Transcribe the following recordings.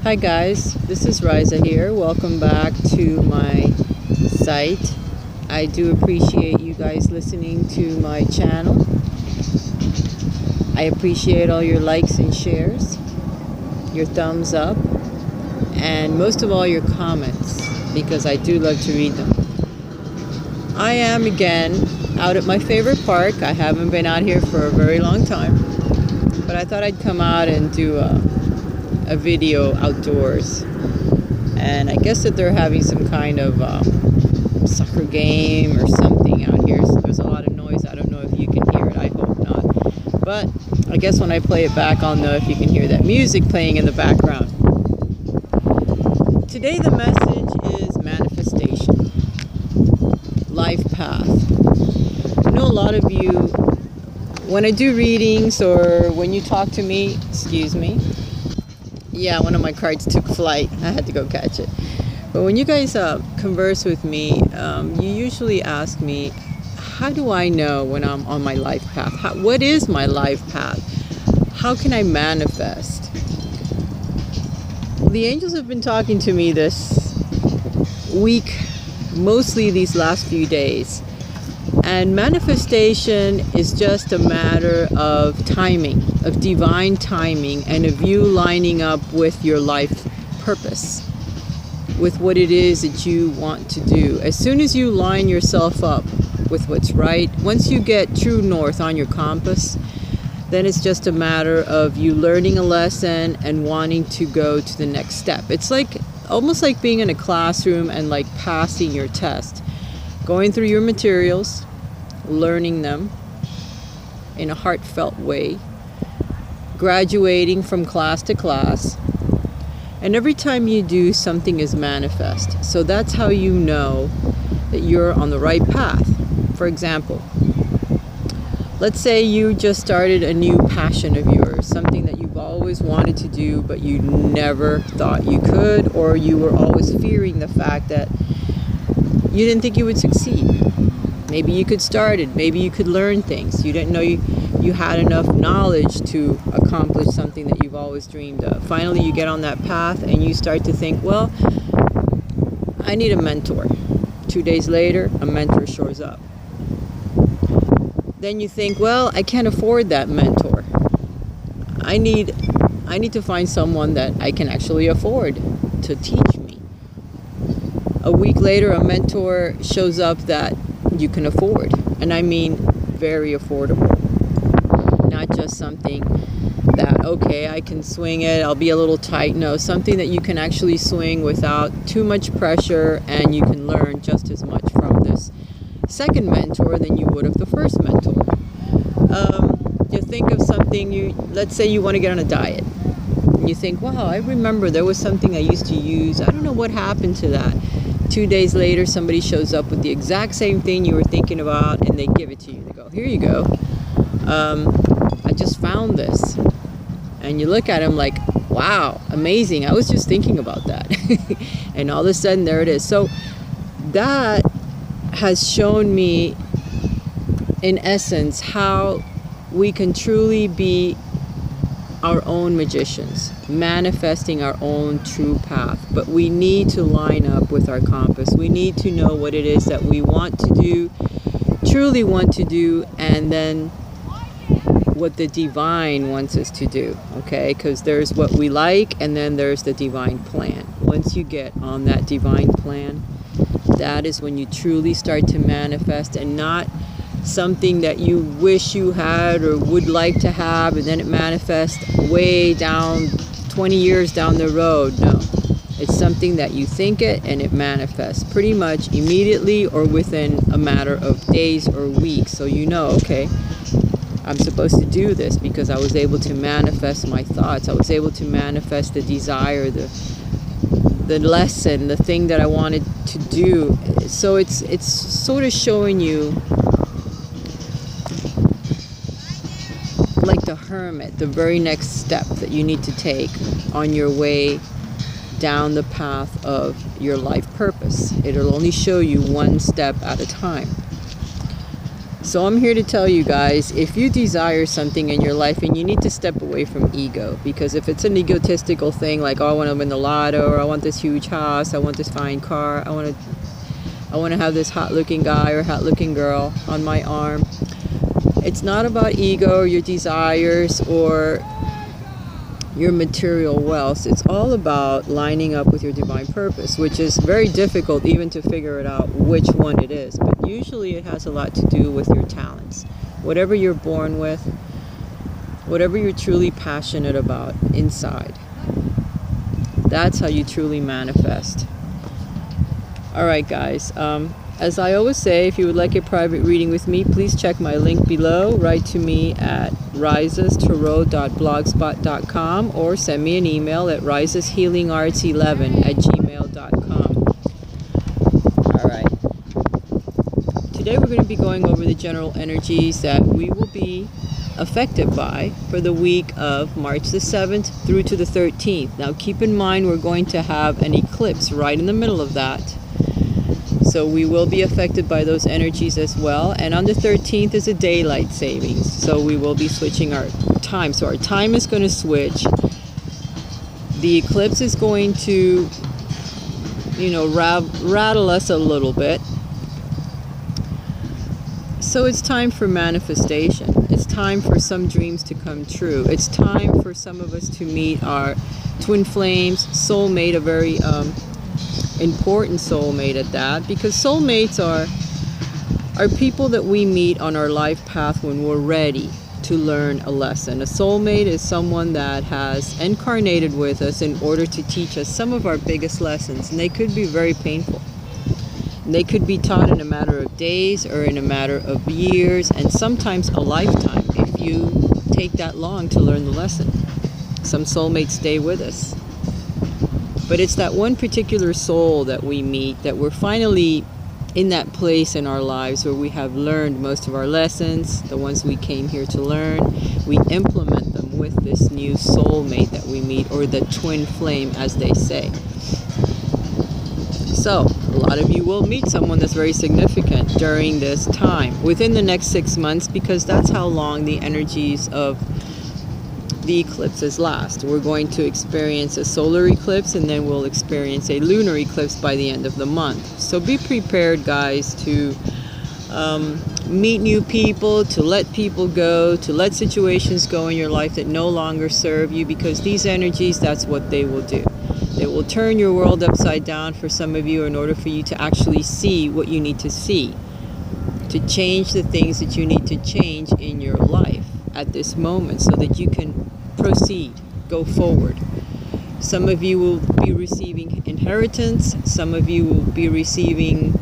Hi guys, this is Raisa here. Welcome back to my site. I do appreciate you guys listening to my channel. I appreciate all your likes and shares, your thumbs up, and most of all your comments, because I do love to read them. I am again out at my favorite park. I haven't been out here for a very long time, but I thought I'd come out and do a video outdoors. And I guess that they're having some kind of soccer game or something out here. So there's a lot of noise. I don't know if you can hear it. I hope not. But I guess when I play it back, I'll know if you can hear that music playing in the background. Today the message is manifestation, life path. I know a lot of you, when I do readings or when you talk to me, excuse me, yeah, one of my cards took flight. I had to go catch it. But when you guys converse with me, you usually ask me, how do I know when I'm on my life path? What is my life path? How can I manifest? The angels have been talking to me this week, mostly these last few days. And manifestation is just a matter of timing, of divine timing, and of you lining up with your life purpose, with what it is that you want to do. As soon as you line yourself up with what's right, once you get true north on your compass, then it's just a matter of you learning a lesson and wanting to go to the next step. It's like almost like being in a classroom and like passing your test, going through your materials, learning them in a heartfelt way, graduating from class to class, and every time you do, something is manifest. So that's how you know that you're on the right path. For example, let's say you just started a new passion of yours, something that you've always wanted to do but you never thought you could, or you were always fearing the fact that you didn't think you would succeed. Maybe you could start it. Maybe you could learn things. You didn't know you had enough knowledge to accomplish something that you've always dreamed of. Finally, you get on that path and you start to think, well, I need a mentor. 2 days later, a mentor shows up. Then you think, well, I can't afford that mentor. I need to find someone that I can actually afford to teach me. A week later, a mentor shows up that you can afford, and I mean very affordable, not just something that, okay, I can swing it, I'll be a little tight. No, something that you can actually swing without too much pressure, and you can learn just as much from this second mentor than you would of the first mentor. You think of something, let's say you want to get on a diet, and you think, wow, I remember there was something I used to use, I don't know what happened to that. 2 days later, somebody shows up with the exact same thing you were thinking about, and they give it to you. They go, here you go. I just found this. And you look at them like, wow, amazing. I was just thinking about that. And all of a sudden, there it is. So that has shown me, in essence, how we can truly be our own magicians, manifesting our own true path. But we need to line up with our compass. We need to know what it is that we want to do, truly want to do, and then what the divine wants us to do, okay? Because there's what we like, and then there's the divine plan. Once you get on that divine plan, that is when you truly start to manifest, and not something that you wish you had or would like to have, and then it manifests way down 20 years down the road. No, it's something that you think it and it manifests pretty much immediately or within a matter of days or weeks. So you know, okay, I'm supposed to do this because I was able to manifest my thoughts. I was able to manifest the desire, the lesson, the thing that I wanted to do. So it's sort of showing you, like the hermit, the very next step that you need to take on your way down the path of your life purpose. It'll only show you one step at a time. So I'm here to tell you guys, if you desire something in your life, and you need to step away from ego, because if it's an egotistical thing like, oh, I want to win the lotto, or I want this huge house, I want this fine car, I want to have this hot looking guy or hot looking girl on my arm. It's not about ego or your desires or your material wealth. It's all about lining up with your divine purpose, which is very difficult even to figure it out which one it is. But usually it has a lot to do with your talents. Whatever you're born with, whatever you're truly passionate about inside, that's how you truly manifest. All right, guys. As I always say, if you would like a private reading with me, please check my link below. Write to me at raisastarot.blogspot.com or send me an email at raisashealingarts11@gmail.com. All right. Today we're going to be going over the general energies that we will be affected by for the week of March the 7th through to the 13th. Now keep in mind we're going to have an eclipse right in the middle of that. So we will be affected by those energies as well. And on the 13th is a daylight savings. So we will be switching our time. So our time is going to switch. The eclipse is going to, rattle us a little bit. So it's time for manifestation. It's time for some dreams to come true. It's time for some of us to meet our twin flames, soulmate, a very important soulmate at that, because soulmates are people that we meet on our life path when we're ready to learn a lesson. A soulmate is someone that has incarnated with us in order to teach us some of our biggest lessons, and they could be very painful. They could be taught in a matter of days or in a matter of years, and sometimes a lifetime if you take that long to learn the lesson. Some soulmates stay with us. But it's that one particular soul that we meet that we're finally in that place in our lives where we have learned most of our lessons, the ones we came here to learn. We implement them with this new soulmate that we meet, or the twin flame, as they say. So, a lot of you will meet someone that's very significant during this time, within the next 6 months, because that's how long the energies of the eclipses last. We're going to experience a solar eclipse, and then we'll experience a lunar eclipse by the end of the month. So be prepared, guys, to meet new people, to let people go, to let situations go in your life that no longer serve you, because these energies, that's what they will do. They will turn your world upside down for some of you in order for you to actually see what you need to see, to change the things that you need to change in your life at this moment so that you can proceed, go forward. Some of you will be receiving inheritance. Some of you will be receiving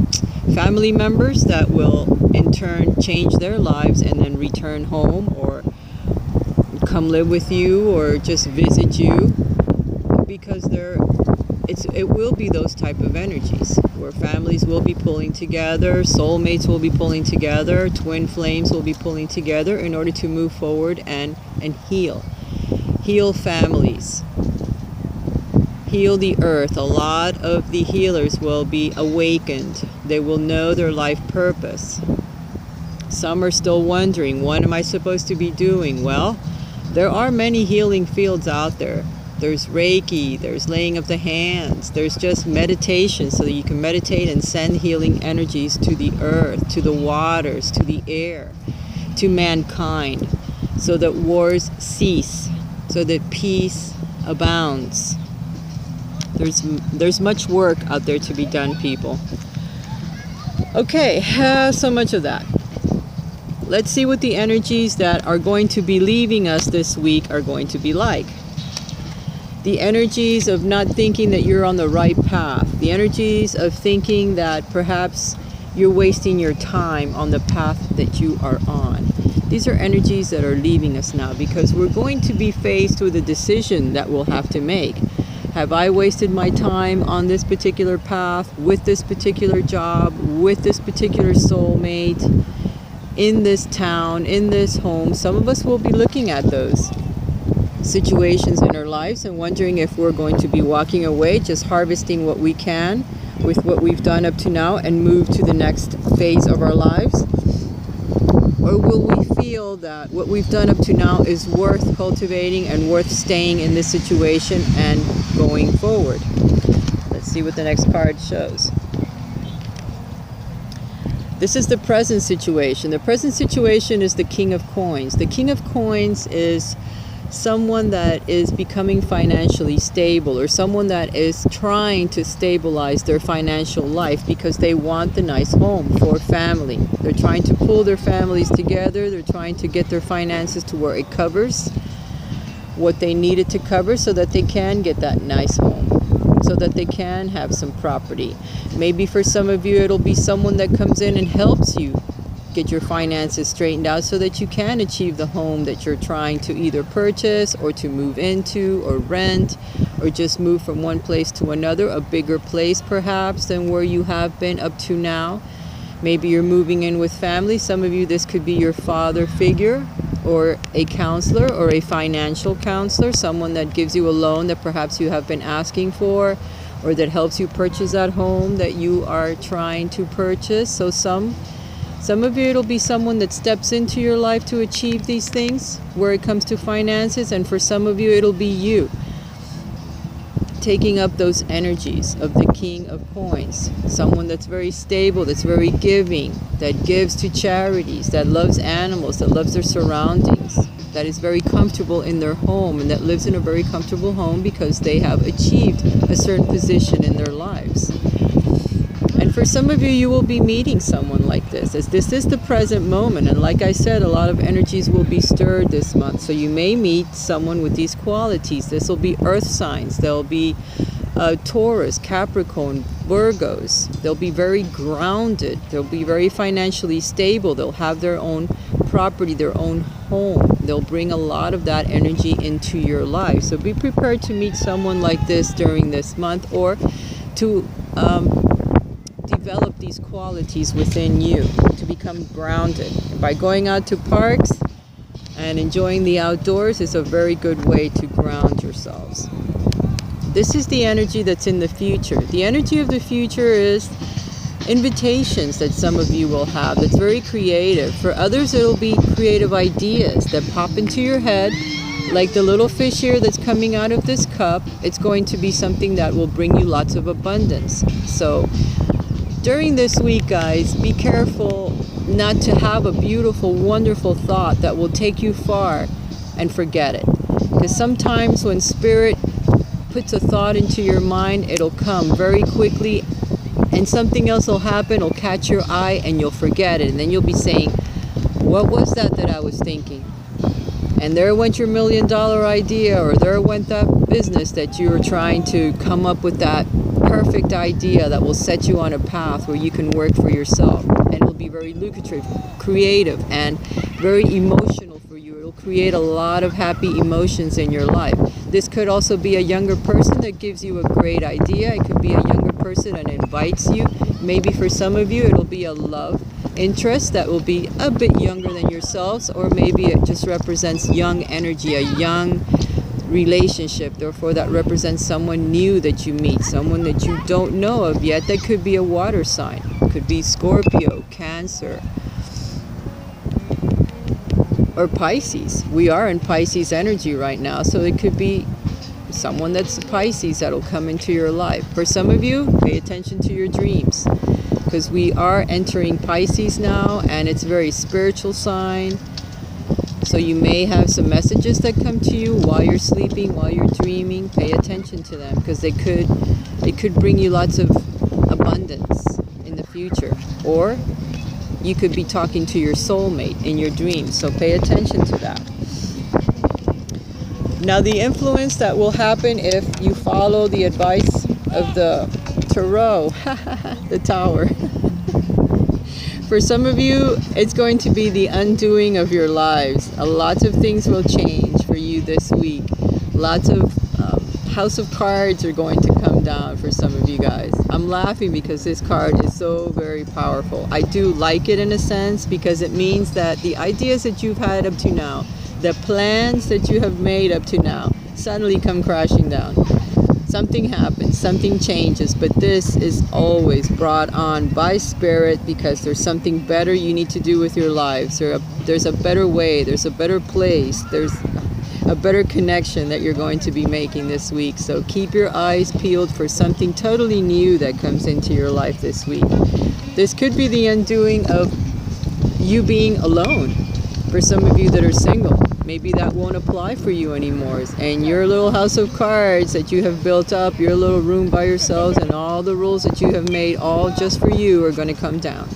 family members that will in turn change their lives and then return home or come live with you or just visit you, because it will be those type of energies where families will be pulling together, soulmates will be pulling together, twin flames will be pulling together in order to move forward and heal families, heal the earth. A lot of the healers will be awakened. They will know their life purpose. Some are still wondering, what am I supposed to be doing? Well, there are many healing fields out there. There's Reiki, there's laying of the hands, there's just meditation so that you can meditate and send healing energies to the earth, to the waters, to the air, to mankind, so that wars cease, so that peace abounds. There's much work out there to be done, people. Okay, so much of that. Let's see what the energies that are going to be leaving us this week are going to be like. The energies of not thinking that you're on the right path. The energies of thinking that perhaps you're wasting your time on the path that you are on. These are energies that are leaving us now, because we're going to be faced with a decision that we'll have to make. Have I wasted my time on this particular path, with this particular job, with this particular soulmate, in this town, in this home? Some of us will be looking at those situations in our lives and wondering if we're going to be walking away, just harvesting what we can with what we've done up to now and move to the next phase of our lives. Or will we feel that what we've done up to now is worth cultivating and worth staying in this situation and going forward? Let's see what the next card shows. This is the present situation. The present situation is the King of Coins. The King of Coins is someone that is becoming financially stable, or someone that is trying to stabilize their financial life because they want the nice home for family. They're trying to pull their families together. They're trying to get their finances to where it covers what they need it to cover so that they can get that nice home, so that they can have some property. Maybe for some of you it'll be someone that comes in and helps you get your finances straightened out so that you can achieve the home that you're trying to either purchase or to move into or rent, or just move from one place to another, a bigger place perhaps than where you have been up to now. Maybe you're moving in with family. Some of you, this could be your father figure, or a counselor, or a financial counselor, someone that gives you a loan that perhaps you have been asking for, or that helps you purchase that home that you are trying to purchase. So some of you, it'll be someone that steps into your life to achieve these things where it comes to finances. And for some of you, it'll be you taking up those energies of the King of Coins. Someone that's very stable, that's very giving, that gives to charities, that loves animals, that loves their surroundings, that is very comfortable in their home, and that lives in a very comfortable home because they have achieved a certain position in their lives. And for some of you, you will be meeting someone like this, as this is the present moment. And like I said, a lot of energies will be stirred this month. So you may meet someone with these qualities. This will be earth signs. There'll be Taurus, Capricorn, Virgos. They'll be very grounded. They'll be very financially stable. They'll have their own property, their own home. They'll bring a lot of that energy into your life. So be prepared to meet someone like this during this month, or to develop these qualities within you to become grounded. And by going out to parks and enjoying the outdoors is a very good way to ground yourselves. This is the energy that's in the future. The energy of the future is invitations that some of you will have that's very creative. For others, it'll be creative ideas that pop into your head, like the little fish here that's coming out of this cup. It's going to be something that will bring you lots of abundance. So during this week, guys, be careful not to have a beautiful, wonderful thought that will take you far and forget it. Because sometimes when Spirit puts a thought into your mind, it'll come very quickly, and something else will happen, it'll catch your eye, and you'll forget it. And then you'll be saying, what was that I was thinking? And there went your $1 million idea, or there went that business that you were trying to come up with, that perfect idea that will set you on a path where you can work for yourself. And it'll be very lucrative, creative, and very emotional for you. It'll create a lot of happy emotions in your life. This could also be a younger person that gives you a great idea. It could be a younger person that invites you. Maybe for some of you, it'll be a love interest that will be a bit younger than yourselves, or maybe it just represents young energy, a young relationship. Therefore, that represents someone new that you meet, someone that you don't know of yet. That could be a water sign. It could be Scorpio, Cancer, or Pisces. We are in Pisces energy right now, so it could be someone that's a Pisces that'll come into your life. For some of you, pay attention to your dreams, because we are entering Pisces now, and it's a very spiritual sign. So you may have some messages that come to you while you're sleeping, while you're dreaming. Pay attention to them, because it could bring you lots of abundance in the future. Or you could be talking to your soulmate in your dreams, so pay attention to that. Now, the influence that will happen if you follow the advice of the Tarot, the Tower. For some of you, it's going to be the undoing of your lives. Lots of things will change for you this week. Lots of House of Cards are going to come down for some of you guys. I'm laughing because this card is so very powerful. I do like it in a sense, because it means that the ideas that you've had up to now, the plans that you have made up to now, suddenly come crashing down. Something happens, something changes, but this is always brought on by spirit because there's something better you need to do with your lives. There's a better way, there's a better place, there's a better connection that you're going to be making this week. So keep your eyes peeled for something totally new that comes into your life this week. This could be the undoing of you being alone. For some of you that are single, maybe that won't apply for you anymore. And your little house of cards that you have built up, your little room by yourselves, and all the rules that you have made all just for you are going to come down.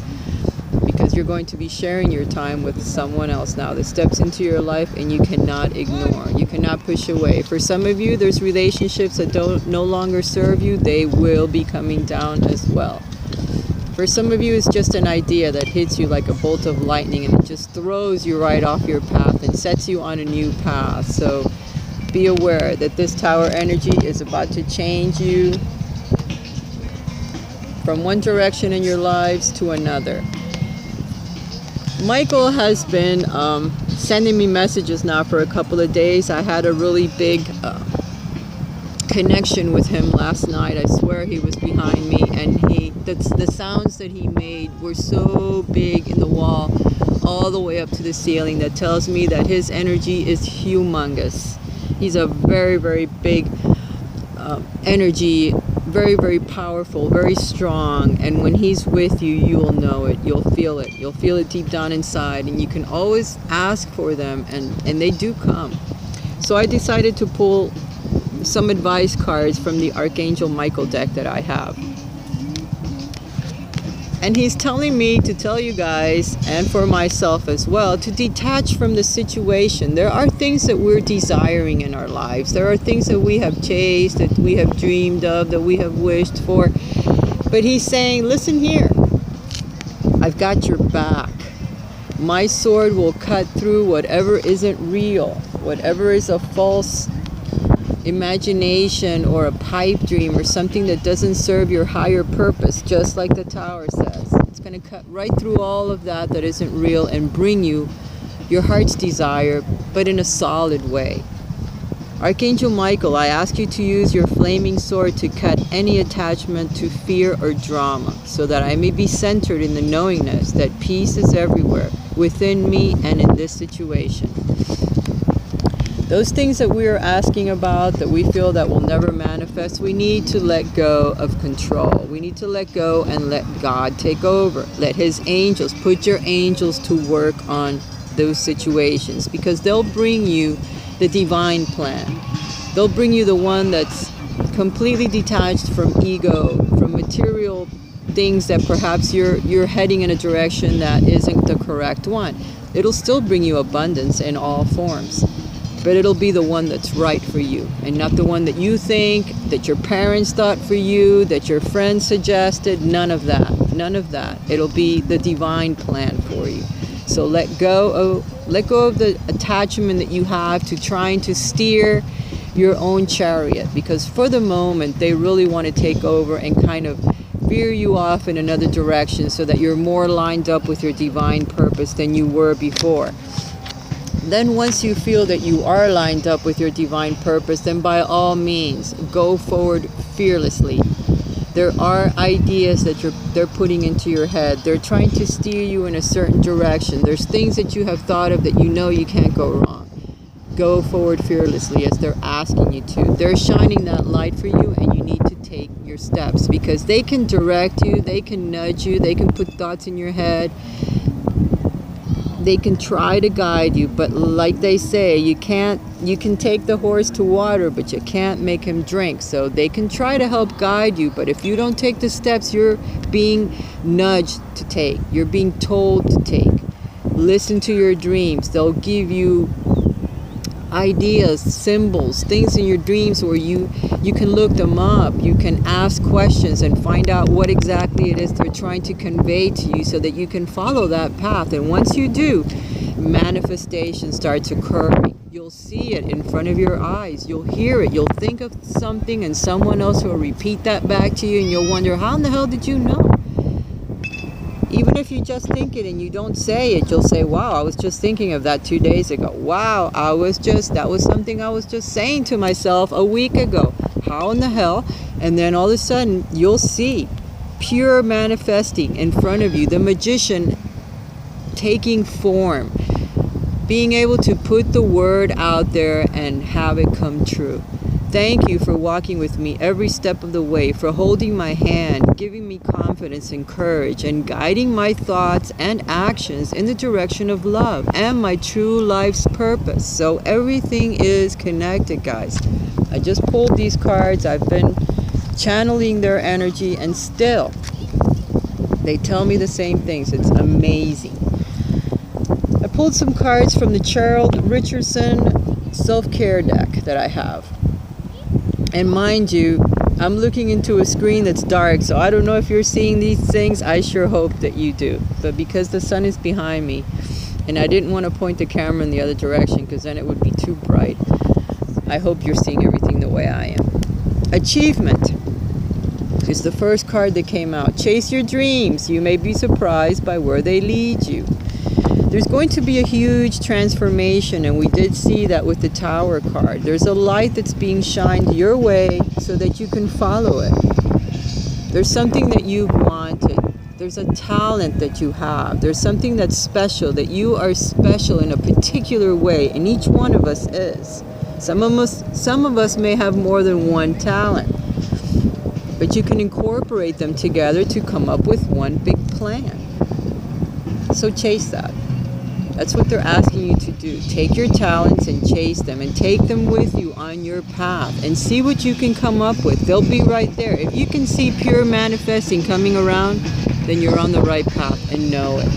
Because you're going to be sharing your time with someone else now that steps into your life and you cannot ignore, you cannot push away. For some of you, there's relationships that no longer serve you. They will be coming down as well. For some of you, it's just an idea that hits you like a bolt of lightning and it just throws you right off your path and sets you on a new path. So be aware that this Tower energy is about to change you from one direction in your lives to another. Michael has been sending me messages now for a couple of days. I had a really big connection with him last night. I swear he was behind me, and the sounds that he made were so big in the wall all the way up to the ceiling. That tells me that his energy is humongous. He's a very, very big energy, very, very powerful, very strong, and when he's with you, you will know it. You'll feel it deep down inside, and you can always ask for them, and they do come. So I decided to pull some advice cards from the Archangel Michael deck that I have. And he's telling me to tell you guys, and for myself as well, to detach from the situation. There are things that we're desiring in our lives. There are things that we have chased, that we have dreamed of, that we have wished for. But he's saying, listen here, I've got your back. My sword will cut through whatever isn't real, whatever is a false imagination or a pipe dream or something that doesn't serve your higher purpose, just like the Tower says. It's going to cut right through all of that isn't real and bring you your heart's desire, but in a solid way. Archangel Michael, I ask you to use your flaming sword to cut any attachment to fear or drama, so that I may be centered in the knowingness that peace is everywhere, within me and in this situation. Those things that we are asking about, that we feel that will never manifest, we need to let go of control. We need to let go and let God take over. Let his angels, put your angels to work on those situations, because they'll bring you the divine plan. They'll bring you the one that's completely detached from ego, from material things that perhaps you're heading in a direction that isn't the correct one. It'll still bring you abundance in all forms. But it'll be the one that's right for you, and not the one that you think, that your parents thought for you, that your friends suggested. None of that. None of that. It'll be the divine plan for you. So let go of the attachment that you have to trying to steer your own chariot, because for the moment they really want to take over and kind of veer you off in another direction so that you're more lined up with your divine purpose than you were before. Then once you feel that you are lined up with your divine purpose, then by all means, go forward fearlessly. There are ideas that they're putting into your head. They're trying to steer you in a certain direction. There's things that you have thought of that you know you can't go wrong. Go forward fearlessly as they're asking you to. They're shining that light for you, and you need to take your steps, because they can direct you, they can nudge you, they can put thoughts in your head. They can try to guide you, but like they say, you can take the horse to water, but you can't make him drink. So they can try to help guide you, but if you don't take the steps you're being nudged to take, you're being told to take. Listen to your dreams. They'll give you ideas, symbols, things in your dreams where you can look them up. You can ask questions and find out what exactly it is they're trying to convey to you, so that you can follow that path. And once you do, manifestation starts occurring. You'll see it in front of your eyes. You'll hear it. You'll think of something and someone else will repeat that back to you, and you'll wonder, how in the hell did you know? Even if you just think it and you don't say it, you'll say, wow, I was just thinking of that 2 days ago. Wow, that was something I was just saying to myself a week ago. how in the hell? And then all of a sudden, you'll see pure manifesting in front of you, the magician taking form, being able to put the word out there and have it come true. Thank you for walking with me every step of the way, for holding my hand, giving me confidence and courage, and guiding my thoughts and actions in the direction of love and my true life's purpose. So everything is connected, guys. I just pulled these cards. I've been channeling their energy, and still they tell me the same things. It's amazing. I pulled some cards from the Charles Richardson self-care deck that I have. And mind you, I'm looking into a screen that's dark, so I don't know if you're seeing these things. I sure hope that you do. But because the sun is behind me, and I didn't want to point the camera in the other direction because then it would be too bright, I hope you're seeing everything the way I am. Achievement is the first card that came out. Chase your dreams. You may be surprised by where they lead you. There's going to be a huge transformation, and we did see that with the Tower card. There's a light that's being shined your way so that you can follow it. There's something that you've wanted. There's a talent that you have. There's something that's special, that you are special in a particular way, and each one of us is. Some of us may have more than one talent, but you can incorporate them together to come up with one big plan. So chase that. That's what they're asking you to do. Take your talents and chase them, and take them with you on your path, and see what you can come up with. They'll be right there. If you can see pure manifesting coming around, then you're on the right path, and know it.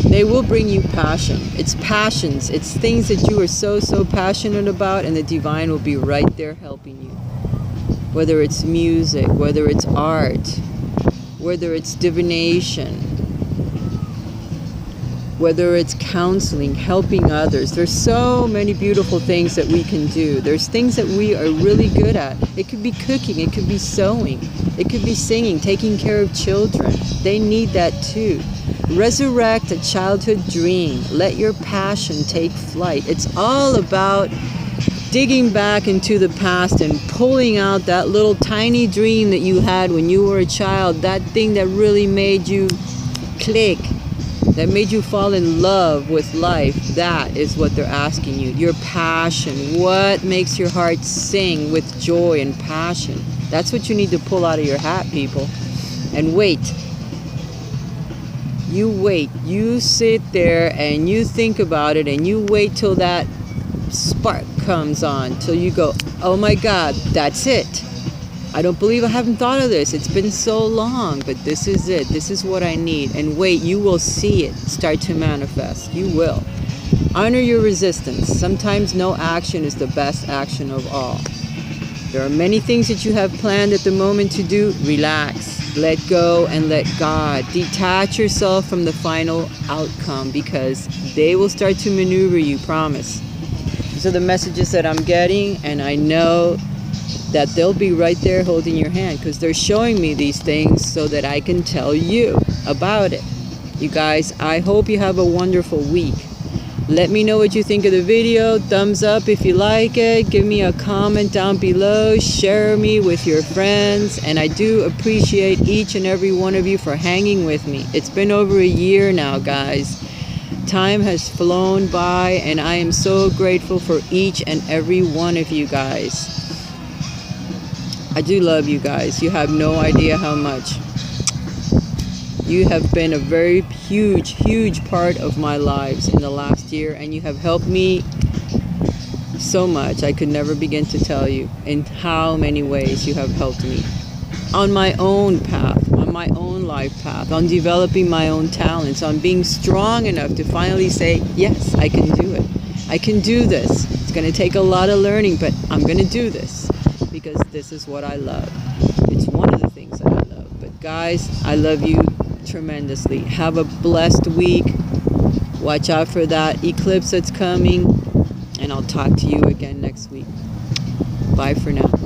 They will bring you passion. It's passions. It's things that you are so passionate about, and the divine will be right there helping you. Whether it's music, whether it's art, whether it's divination, whether it's counseling, helping others. There's so many beautiful things that we can do. There's things that we are really good at. It could be cooking, it could be sewing, it could be singing, taking care of children. They need that too. Resurrect a childhood dream. Let your passion take flight. It's all about digging back into the past and pulling out that little tiny dream that you had when you were a child, that thing that really made you click, that made you fall in love with life. That is what they're asking you. Your passion. What makes your heart sing with joy and passion? That's what you need to pull out of your hat, people. And wait. You wait. You sit there and you think about it, and you wait till that spark comes on, till you go, oh my God, that's it. I don't believe I haven't thought of this. It's been so long, but this is it. This is what I need. And wait, you will see it start to manifest. You will. Honor your resistance. Sometimes no action is the best action of all. There are many things that you have planned at the moment to do. Relax, let go, and let God. Detach yourself from the final outcome, because they will start to maneuver you, promise. These are the messages that I'm getting, and I know that they'll be right there holding your hand, because they're showing me these things so that I can tell you about it. You guys, I hope you have a wonderful week. Let me know what you think of the video. Thumbs up if you like it. Give me a comment down below. Share me with your friends. And I do appreciate each and every one of you for hanging with me. It's been over a year now, guys. Time has flown by, and I am so grateful for each and every one of you guys. I do love you guys. You have no idea how much. You have been a very huge part of my lives in the last year, and you have helped me so much. I could never begin to tell you in how many ways you have helped me on my own path, on my own life path, on developing my own talents, on being strong enough to finally say, yes, I can do it. I can do this. It's going to take a lot of learning, but I'm going to do this. Because this is what I love. It's one of the things that I love. But guys, I love you tremendously. Have a blessed week. Watch out for that eclipse that's coming. And I'll talk to you again next week. Bye for now.